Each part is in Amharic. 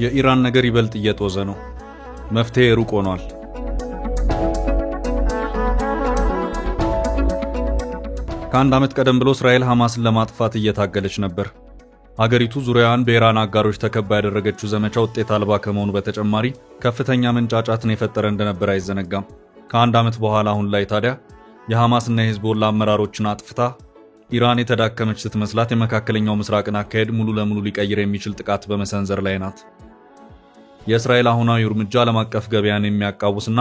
የኢራን ነገር ይበልጥ እየጦዘ ነው። መፍትሄ ሩቅ ሆኗል። ከአንድ ዓመት ቀደም ብሎ እስራኤል ሐማስን ለማጥፋት እየታገለች ነበር። አገሪቱ ዙሪያዋን በኢራን አጋሮች ተከባ ያደረገችው ዘመቻ ውጤት አልባ ከመሆኑ በተጨማሪ ከፍተኛ መንጫጫትን የፈጠረ እንደነበር አይዘነጋም። ከአንድ ዓመት በኋላ አሁን ላይ ታዲያ የሐማስና የሂዝቦላ አመራሮችን አጥፍታ ኢራን የተዳከመች ስትመስላት የመካከለኛው ምስራቅን አካሄድ ሙሉ ለሙሉ ሊቀይር የሚችል ጥቃት በመሰንዘር ላይ ናት። የእስራኤል አሁናዊ እርምጃ ዓለም አቀፍ ገበያን የሚያቃውስና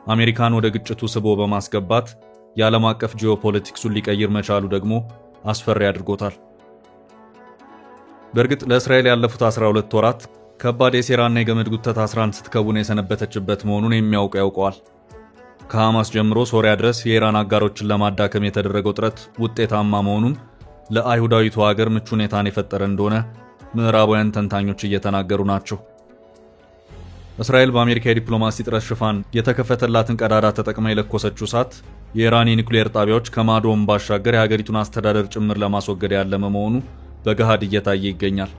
አሜሪካን ወደ ግጭቱ ስቦ በማስገባት የዓለም አቀፍ ጂኦፖለቲክሱን ሊቀይር መቻሉ ደግሞ አስፈሪ አድርጎታል። በእርግጥ ለእስራኤል ያለፉት 12 ወራት ከባድ የሴራና የገመድ ጉተት 11 ስትከቡን የሰነበተችበት መሆኑን የሚያውቁ ያውቀዋል። ከሐማስ ጀምሮ ሶሪያ ድረስ የኢራን አጋሮችን ለማዳከም የተደረገው ጥረት ውጤታማ መሆኑን ለአይሁዳዊቱ ሀገር ምቹ ሁኔታን የፈጠረ እንደሆነ ምዕራባውያን ተንታኞች እየተናገሩ ናቸው። እስራኤል በአሜሪካ የዲፕሎማሲ ጥረት ሽፋን የተከፈተላትን ቀዳዳ ተጠቅማ የለኮሰችው እሳት የኢራን የኒውክሌር ጣቢያዎች ከማዶም ባሻገር የሀገሪቱን አስተዳደር ጭምር ለማስወገድ ያለመ መሆኑ በገሃድ እየታየ ይገኛል።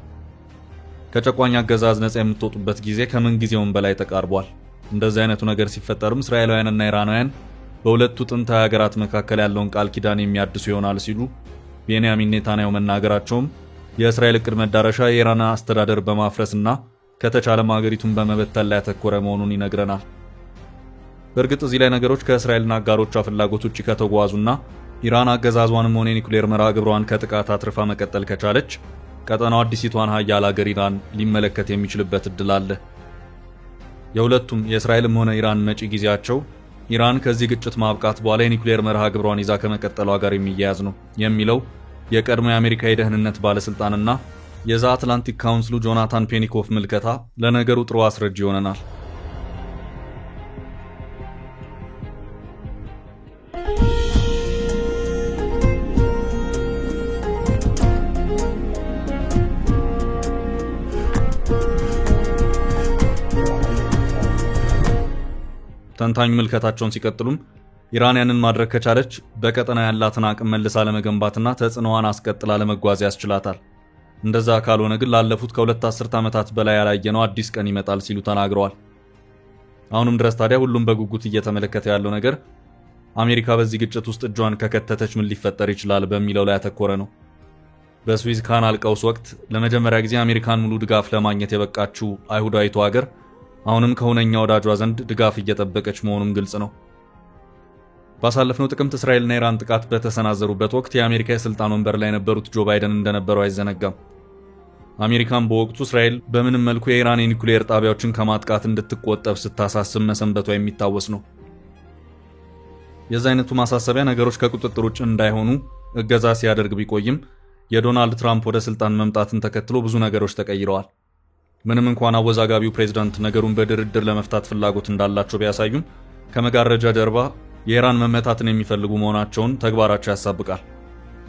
ከጨቋኝ አገዛዝ ነፃ የምትወጡበት ጊዜ ከምን ጊዜውም በላይ ተቃርቧል። እንደዚህ አይነቱ ነገር ሲፈጠርም እስራኤላውያንና ኢራናውያን በሁለቱ ጥንታዊ ሀገራት መካከል ያለውን ቃል ኪዳን የሚያድሱ ይሆናል ሲሉ ቤንያሚን ኔታንያሁ መናገራቸውም የእስራኤል እቅድ መዳረሻ የኢራን አስተዳደር በማፍረስና ከተቻለም ሀገሪቱን በመበተን ላይ ያተኮረ መሆኑን ይነግረናል። በእርግጥ እዚህ ላይ ነገሮች ከእስራኤልና አጋሮቿ ፍላጎት ውጭ ከተጓዙና ኢራን አገዛዟንም ሆነ የኒውክሌር መርሃ ግብሯን ከጥቃት አትርፋ መቀጠል ከቻለች ቀጠናው አዲሲቷን ሀያል ሀገር ኢራን ሊመለከት የሚችልበት እድል አለ። የሁለቱም የእስራኤልም ሆነ ኢራን መጪ ጊዜያቸው ኢራን ከዚህ ግጭት ማብቃት በኋላ የኒውክሌር መርሃ ግብሯን ይዛ ከመቀጠሏ ጋር የሚያያዝ ነው የሚለው የቀድሞ የአሜሪካ የደህንነት ባለስልጣንና የዛ አትላንቲክ ካውንስሉ ጆናታን ፔኒኮፍ ምልከታ ለነገሩ ጥሩ አስረጅ ይሆነናል። ተንታኙ ምልከታቸውን ሲቀጥሉም ኢራን ያንን ማድረግ ከቻለች በቀጠና ያላትን አቅም መልሳ ለመገንባትና ተጽዕኖዋን አስቀጥላ ለመጓዝ ያስችላታል። እንደዛ ካልሆነ ግን ላለፉት ከሁለት አስርት ዓመታት በላይ ያላየነው አዲስ ቀን ይመጣል ሲሉ ተናግረዋል። አሁንም ድረስ ታዲያ ሁሉም በጉጉት እየተመለከተ ያለው ነገር አሜሪካ በዚህ ግጭት ውስጥ እጇን ከከተተች ምን ሊፈጠር ይችላል በሚለው ላይ ያተኮረ ነው። በስዊዝ ካናል ቀውስ ወቅት ለመጀመሪያ ጊዜ አሜሪካን ሙሉ ድጋፍ ለማግኘት የበቃችው አይሁዳዊቱ ሀገር አሁንም ከሁነኛ ወዳጇ ዘንድ ድጋፍ እየጠበቀች መሆኑም ግልጽ ነው። ባሳለፍነው ጥቅምት እስራኤልና ኢራን ጥቃት በተሰናዘሩበት ወቅት የአሜሪካ የስልጣን ወንበር ላይ የነበሩት ጆ ባይደን እንደነበሩ አይዘነጋም። አሜሪካን በወቅቱ እስራኤል በምንም መልኩ የኢራን የኒውክሌር ጣቢያዎችን ከማጥቃት እንድትቆጠብ ስታሳስብ መሰንበቷ የሚታወስ ነው። የዚህ አይነቱ ማሳሰቢያ ነገሮች ከቁጥጥር ውጭ እንዳይሆኑ እገዛ ሲያደርግ ቢቆይም የዶናልድ ትራምፕ ወደ ስልጣን መምጣትን ተከትሎ ብዙ ነገሮች ተቀይረዋል። ምንም እንኳን አወዛጋቢው ፕሬዝዳንት ነገሩን በድርድር ለመፍታት ፍላጎት እንዳላቸው ቢያሳዩም ከመጋረጃ ጀርባ የኢራን መመታትን የሚፈልጉ መሆናቸውን ተግባራቸው ያሳብቃል።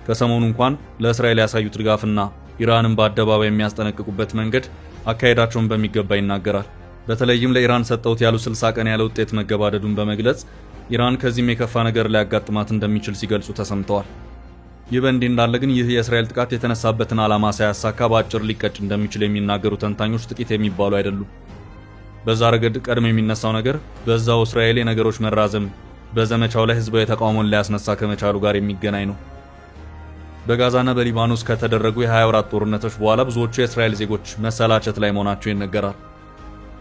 ከሰሞኑ እንኳን ለእስራኤል ያሳዩት ድጋፍና ኢራንን በአደባባይ የሚያስጠነቅቁበት መንገድ አካሄዳቸውን በሚገባ ይናገራል። በተለይም ለኢራን ሰጠውት ያሉ 60 ቀን ያለ ውጤት መገባደዱን በመግለጽ ኢራን ከዚህም የከፋ ነገር ሊያጋጥማት እንደሚችል ሲገልጹ ተሰምተዋል። ይህ በእንዲህ እንዳለ ግን ይህ የእስራኤል ጥቃት የተነሳበትን ዓላማ ሳያሳካ በአጭር ሊቀጭ እንደሚችል የሚናገሩ ተንታኞች ጥቂት የሚባሉ አይደሉም። በዛ ረገድ ቀድሞ የሚነሳው ነገር በዛው እስራኤል የነገሮች መራዘም በዘመቻው ላይ ህዝባዊ ተቃውሞን ሊያስነሳ ከመቻሉ ጋር የሚገናኝ ነው። በጋዛና በሊባኖስ ከተደረጉ የ20 ወራት ጦርነቶች በኋላ ብዙዎቹ የእስራኤል ዜጎች መሰላቸት ላይ መሆናቸው ይነገራል።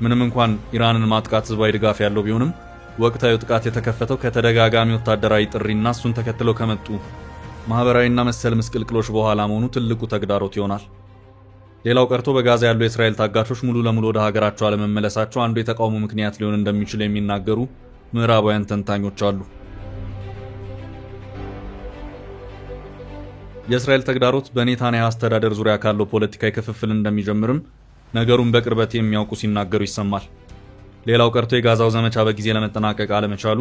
ምንም እንኳን ኢራንን ማጥቃት ህዝባዊ ድጋፍ ያለው ቢሆንም ወቅታዊ ጥቃት የተከፈተው ከተደጋጋሚ ወታደራዊ ጥሪና እሱን ተከትለው ከመጡ ማህበራዊና መሰል ምስቅልቅሎች በኋላ መሆኑ ትልቁ ተግዳሮት ይሆናል። ሌላው ቀርቶ በጋዛ ያሉ የእስራኤል ታጋቾች ሙሉ ለሙሉ ወደ ሀገራቸው አለመመለሳቸው አንዱ የተቃውሞ ምክንያት ሊሆን እንደሚችል የሚናገሩ ምዕራባውያን ተንታኞች አሉ። የእስራኤል ተግዳሮት በኔታንያሁ አስተዳደር ዙሪያ ካለው ፖለቲካዊ ክፍፍል እንደሚጀምርም ነገሩን በቅርበት የሚያውቁ ሲናገሩ ይሰማል። ሌላው ቀርቶ የጋዛው ዘመቻ በጊዜ ለመጠናቀቅ አለመቻሉ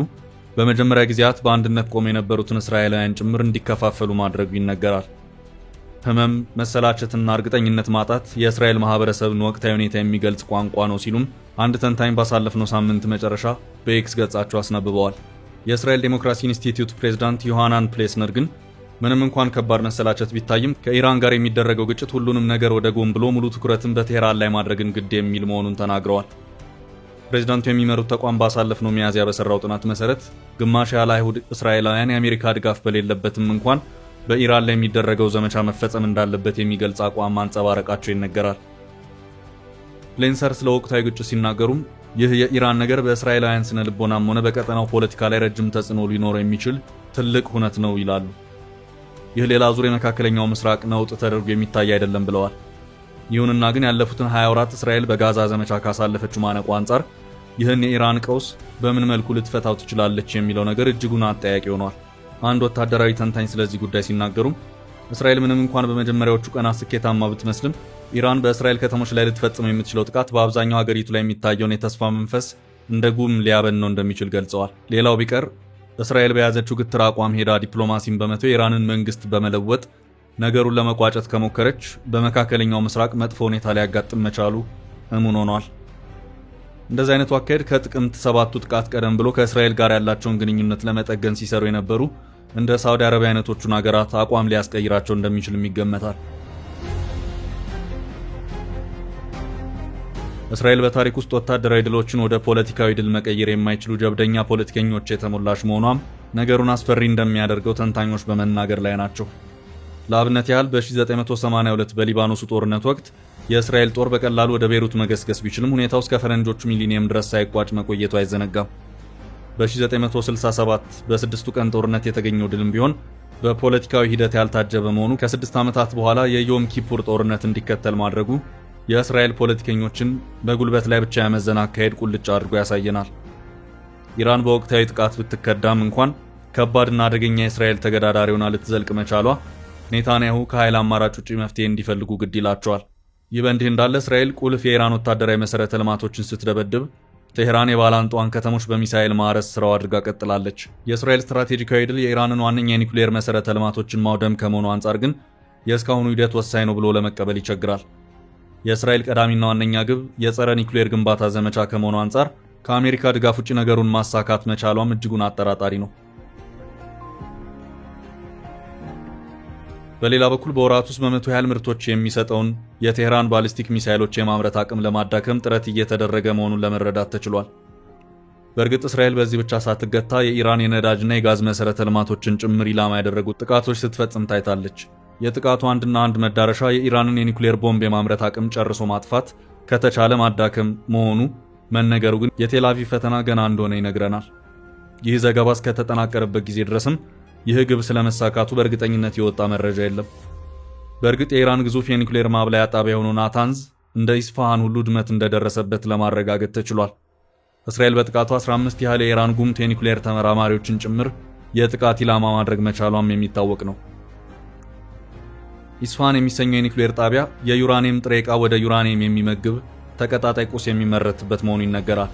በመጀመሪያ ጊዜያት በአንድነት ቆመው የነበሩትን እስራኤላውያን ጭምር እንዲከፋፈሉ ማድረጉ ይነገራል። ህመም፣ መሰላቸትና እርግጠኝነት ማጣት የእስራኤል ማህበረሰብን ወቅታዊ ሁኔታ የሚገልጽ ቋንቋ ነው ሲሉም አንድ ተንታኝ ባሳለፍነው ሳምንት መጨረሻ በኤክስ ገጻቸው አስነብበዋል። የእስራኤል ዴሞክራሲ ኢንስቲትዩት ፕሬዝዳንት ዮሐናን ፕሌስነር ግን ምንም እንኳን ከባድ መሰላቸት ቢታይም ከኢራን ጋር የሚደረገው ግጭት ሁሉንም ነገር ወደ ጎን ብሎ ሙሉ ትኩረትን በቴህራን ላይ ማድረግን ግድ የሚል መሆኑን ተናግረዋል። ፕሬዝዳንቱ የሚመሩት ተቋም ባሳለፍነው ሚያዝያ በሰራው ጥናት መሰረት ግማሽ ያህል አይሁድ እስራኤላውያን የአሜሪካ ድጋፍ በሌለበትም እንኳን በኢራን ላይ የሚደረገው ዘመቻ መፈጸም እንዳለበት የሚገልጽ አቋም ማንጸባረቃቸው ይነገራል። ሌንሰር ስለ ወቅታዊ ግጭት ሲናገሩም ይህ የኢራን ነገር በእስራኤላውያን ስነ ልቦናም ሆነ በቀጠናው ፖለቲካ ላይ ረጅም ተጽዕኖ ሊኖረው የሚችል ትልቅ ሁነት ነው ይላሉ። ይህ ሌላ ዙር የመካከለኛው ምስራቅ ነውጥ ተደርጎ የሚታይ አይደለም ብለዋል። ይሁንና ግን ያለፉትን 20 ወራት እስራኤል በጋዛ ዘመቻ ካሳለፈችው ማነቆ አንጻር ይህን የኢራን ቀውስ በምን መልኩ ልትፈታው ትችላለች የሚለው ነገር እጅጉን አጠያቂ ሆኗል። አንድ ወታደራዊ ተንታኝ ስለዚህ ጉዳይ ሲናገሩም እስራኤል ምንም እንኳን በመጀመሪያዎቹ ቀናት ስኬታማ ብትመስልም ኢራን በእስራኤል ከተሞች ላይ ልትፈጽመው የምትችለው ጥቃት በአብዛኛው ሀገሪቱ ላይ የሚታየውን የተስፋ መንፈስ እንደ ጉም ሊያበነው እንደሚችል ገልጸዋል። ሌላው ቢቀር እስራኤል በያዘችው ግትር አቋም ሄዳ ዲፕሎማሲን በመተው የኢራንን መንግስት በመለወጥ ነገሩን ለመቋጨት ከሞከረች በመካከለኛው ምስራቅ መጥፎ ሁኔታ ሊያጋጥም መቻሉ እሙን ሆኗል። እንደዚህ አይነቱ አካሄድ ከጥቅምት 7ቱ ጥቃት ቀደም ብሎ ከእስራኤል ጋር ያላቸውን ግንኙነት ለመጠገን ሲሰሩ የነበሩ እንደ ሳውዲ አረቢያ አይነቶቹን ሀገራት አቋም ሊያስቀይራቸው እንደሚችልም ይገመታል። እስራኤል በታሪክ ውስጥ ወታደራዊ ድሎችን ወደ ፖለቲካዊ ድል መቀየር የማይችሉ ጀብደኛ ፖለቲከኞች የተሞላች መሆኗም ነገሩን አስፈሪ እንደሚያደርገው ተንታኞች በመናገር ላይ ናቸው። ለአብነት ያህል በ1982 በሊባኖሱ ጦርነት ወቅት የእስራኤል ጦር በቀላሉ ወደ ቤይሩት መገስገስ ቢችልም ሁኔታው እስከ ፈረንጆቹ ሚሊኒየም ድረስ ሳይቋጭ መቆየቱ አይዘነጋም። በ1967 በስድስቱ ቀን ጦርነት የተገኘው ድልም ቢሆን በፖለቲካዊ ሂደት ያልታጀበ መሆኑ ከ6 ዓመታት በኋላ የዮም ኪፑር ጦርነት እንዲከተል ማድረጉ የእስራኤል ፖለቲከኞችን በጉልበት ላይ ብቻ ያመዘነ አካሄድ ቁልጭ አድርጎ ያሳየናል። ኢራን በወቅታዊ ጥቃት ብትከዳም እንኳን ከባድና አደገኛ የእስራኤል ተገዳዳሪ ሆና ልትዘልቅ መቻሏ ኔታንያሁ ከኃይል አማራጭ ውጪ መፍትሄ እንዲፈልጉ ግድ ይላቸዋል። ይህ በእንዲህ እንዳለ እስራኤል ቁልፍ የኢራን ወታደራዊ መሰረተ ልማቶችን ስትደበድብ ቴህራን የባላንጧን ከተሞች በሚሳኤል ማረስ ስራው አድርጋ ቀጥላለች። የእስራኤል ስትራቴጂካዊ ድል የኢራንን ዋነኛ የኒውክሌር መሰረተ ልማቶችን ማውደም ከመሆኑ አንጻር ግን የእስካሁኑ ሂደት ወሳኝ ነው ብሎ ለመቀበል ይቸግራል። የእስራኤል ቀዳሚና ዋነኛ ግብ የጸረ ኒውክሌር ግንባታ ዘመቻ ከመሆኑ አንጻር ከአሜሪካ ድጋፍ ውጪ ነገሩን ማሳካት መቻሏም እጅጉን አጠራጣሪ ነው። በሌላ በኩል በወራት ውስጥ በመቶ ያህል ምርቶች የሚሰጠውን የቴህራን ባሊስቲክ ሚሳይሎች የማምረት አቅም ለማዳከም ጥረት እየተደረገ መሆኑን ለመረዳት ተችሏል። በእርግጥ እስራኤል በዚህ ብቻ ሳትገታ የኢራን የነዳጅና የጋዝ መሰረተ ልማቶችን ጭምር ኢላማ ያደረጉት ጥቃቶች ስትፈጽም ታይታለች። የጥቃቱ አንድና አንድ መዳረሻ የኢራንን የኒውክሌር ቦምብ የማምረት አቅም ጨርሶ ማጥፋት ከተቻለ ማዳከም መሆኑ መነገሩ ግን የቴል አቪቭ ፈተና ገና እንደሆነ ይነግረናል። ይህ ዘገባ እስከተጠናቀረበት ጊዜ ድረስም ይህ ግብ ስለመሳካቱ በእርግጠኝነት የወጣ መረጃ የለም። በእርግጥ የኢራን ግዙፍ የኒውክሌር ማብላያ ጣቢያ የሆነው ናታንዝ እንደ ኢስፋሃን ሁሉ ውድመት እንደደረሰበት ለማረጋገጥ ተችሏል። እስራኤል በጥቃቱ 15 ያህል የኢራን ጉምት የኒውክሌር ተመራማሪዎችን ጭምር የጥቃት ኢላማ ማድረግ መቻሏም የሚታወቅ ነው። ኢስፋሃን የሚሰኘው የኒውክሌር ጣቢያ የዩራኒየም ጥሬ ዕቃ ወደ ዩራኒየም የሚመግብ ተቀጣጣይ ቁስ የሚመረትበት መሆኑ ይነገራል።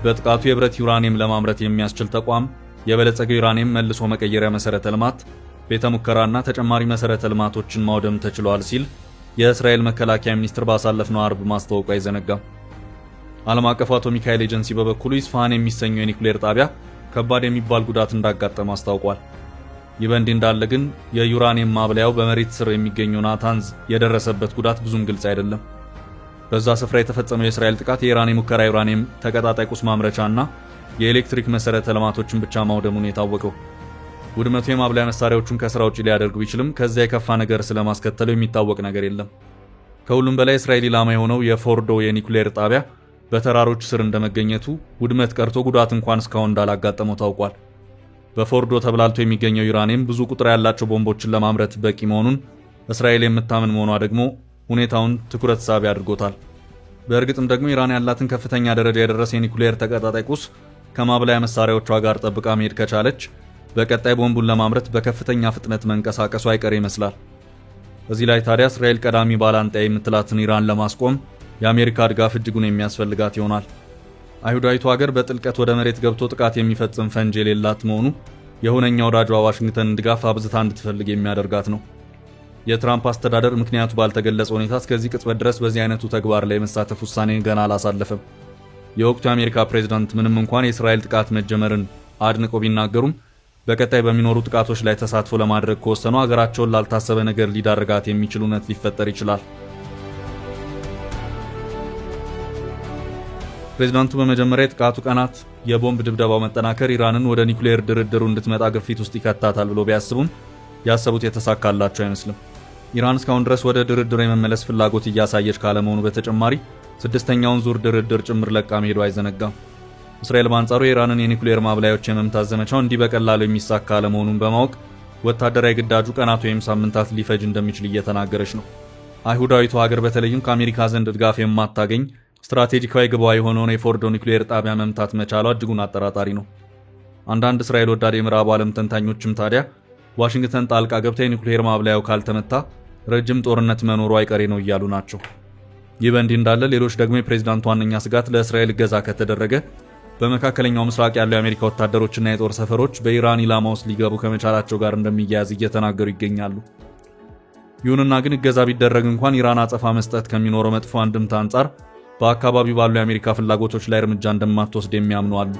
በጥቃቱ የብረት ዩራኒየም ለማምረት የሚያስችል ተቋም፣ የበለጸገው ዩራኒየም መልሶ መቀየሪያ መሰረተ ልማት፣ ቤተ ሙከራና ተጨማሪ መሰረተ ልማቶችን ማውደም ተችሏል ሲል የእስራኤል መከላከያ ሚኒስትር ባሳለፍነው አርብ ማስታወቁ አይዘነጋም። ዓለም አቀፉ አቶሚክ ኃይል ኤጀንሲ በበኩሉ ኢስፋሃን የሚሰኘው የኒውክሌር ጣቢያ ከባድ የሚባል ጉዳት እንዳጋጠመ አስታውቋል። ይህ በእንዲህ እንዳለ ግን የዩራኒየም ማብለያው በመሬት ስር የሚገኘው ናታንዝ የደረሰበት ጉዳት ብዙም ግልጽ አይደለም። በዛ ስፍራ የተፈጸመው የእስራኤል ጥቃት የኢራን የሙከራ ዩራኒየም ተቀጣጣይ ቁስ ማምረቻና የኤሌክትሪክ መሰረተ ልማቶችን ብቻ ማውደሙን የታወቀው ውድመቱ የማብለያ መሳሪያዎቹን ከስራ ውጭ ሊያደርግ ቢችልም ከዚያ የከፋ ነገር ስለማስከተለው የሚታወቅ ነገር የለም። ከሁሉም በላይ እስራኤል ኢላማ የሆነው የፎርዶ የኒውክሌር ጣቢያ በተራሮች ስር እንደመገኘቱ ውድመት ቀርቶ ጉዳት እንኳን እስካሁን እንዳላጋጠመው ታውቋል። በፎርዶ ተብላልቶ የሚገኘው ዩራኒየም ብዙ ቁጥር ያላቸው ቦምቦችን ለማምረት በቂ መሆኑን እስራኤል የምታምን መሆኗ ደግሞ ሁኔታውን ትኩረት ሳቢ አድርጎታል። በእርግጥም ደግሞ ኢራን ያላትን ከፍተኛ ደረጃ የደረሰ የኒውክሌር ተቀጣጣይ ቁስ ከማብላያ መሳሪያዎቿ ጋር ጠብቃ መሄድ ከቻለች በቀጣይ ቦምቡን ለማምረት በከፍተኛ ፍጥነት መንቀሳቀሱ አይቀር ይመስላል። እዚህ ላይ ታዲያ እስራኤል ቀዳሚ ባላንጣ የምትላትን ኢራን ለማስቆም የአሜሪካ ድጋፍ እጅጉን የሚያስፈልጋት ይሆናል። አይሁዳዊቱ ሀገር በጥልቀት ወደ መሬት ገብቶ ጥቃት የሚፈጽም ፈንጅ የሌላት መሆኑ የሁነኛ ወዳጇ ዋሽንግተንን ድጋፍ አብዝታ እንድትፈልግ የሚያደርጋት ነው። የትራምፕ አስተዳደር ምክንያቱ ባልተገለጸ ሁኔታ እስከዚህ ቅጽበት ድረስ በዚህ አይነቱ ተግባር ላይ የመሳተፍ ውሳኔ ገና አላሳለፈም። የወቅቱ የአሜሪካ ፕሬዝዳንት ምንም እንኳን የእስራኤል ጥቃት መጀመርን አድንቆ ቢናገሩም በቀጣይ በሚኖሩ ጥቃቶች ላይ ተሳትፎ ለማድረግ ከወሰኑ ሀገራቸውን ላልታሰበ ነገር ሊዳርጋት የሚችል እውነት ሊፈጠር ይችላል። ፕሬዝዳንቱ በመጀመሪያ የጥቃቱ ቀናት የቦምብ ድብደባው መጠናከር ኢራንን ወደ ኒውክሌር ድርድሩ እንድትመጣ ግፊት ውስጥ ይከታታል ብሎ ቢያስቡም ያሰቡት የተሳካላቸው አይመስልም። ኢራን እስካሁን ድረስ ወደ ድርድሩ የመመለስ ፍላጎት እያሳየች ካለመሆኑ በተጨማሪ ስድስተኛውን ዙር ድርድር ጭምር ለቃ መሄዱ አይዘነጋም። እስራኤል በአንጻሩ የኢራንን የኒውክሌር ማብላዮች የመምታት ዘመቻው እንዲህ በቀላሉ የሚሳካ አለመሆኑን በማወቅ ወታደራዊ ግዳጁ ቀናት ወይም ሳምንታት ሊፈጅ እንደሚችል እየተናገረች ነው። አይሁዳዊቱ ሀገር በተለይም ከአሜሪካ ዘንድ ድጋፍ የማታገኝ ስትራቴጂካዊ ግቧ የሆነውን የፎርዶ ኒውክሌር ጣቢያ መምታት መቻሏ እጅጉን አጠራጣሪ ነው። አንዳንድ እስራኤል ወዳድ የምዕራቡ ዓለም ተንታኞችም ታዲያ ዋሽንግተን ጣልቃ ገብታ የኒውክሌር ማብላያው ካልተመታ ረጅም ጦርነት መኖሩ አይቀሬ ነው እያሉ ናቸው። ይህ በእንዲህ እንዳለ ሌሎች ደግሞ የፕሬዝዳንቱ ዋነኛ ስጋት ለእስራኤል እገዛ ከተደረገ በመካከለኛው ምስራቅ ያሉ የአሜሪካ ወታደሮችና የጦር ሰፈሮች በኢራን ኢላማ ውስጥ ሊገቡ ከመቻላቸው ጋር እንደሚያያዝ እየተናገሩ ይገኛሉ። ይሁንና ግን እገዛ ቢደረግ እንኳን ኢራን አጸፋ መስጠት ከሚኖረው መጥፎ አንድምታ አንጻር በአካባቢው ባሉ የአሜሪካ ፍላጎቶች ላይ እርምጃ እንደማትወስድ የሚያምኑ አሉ።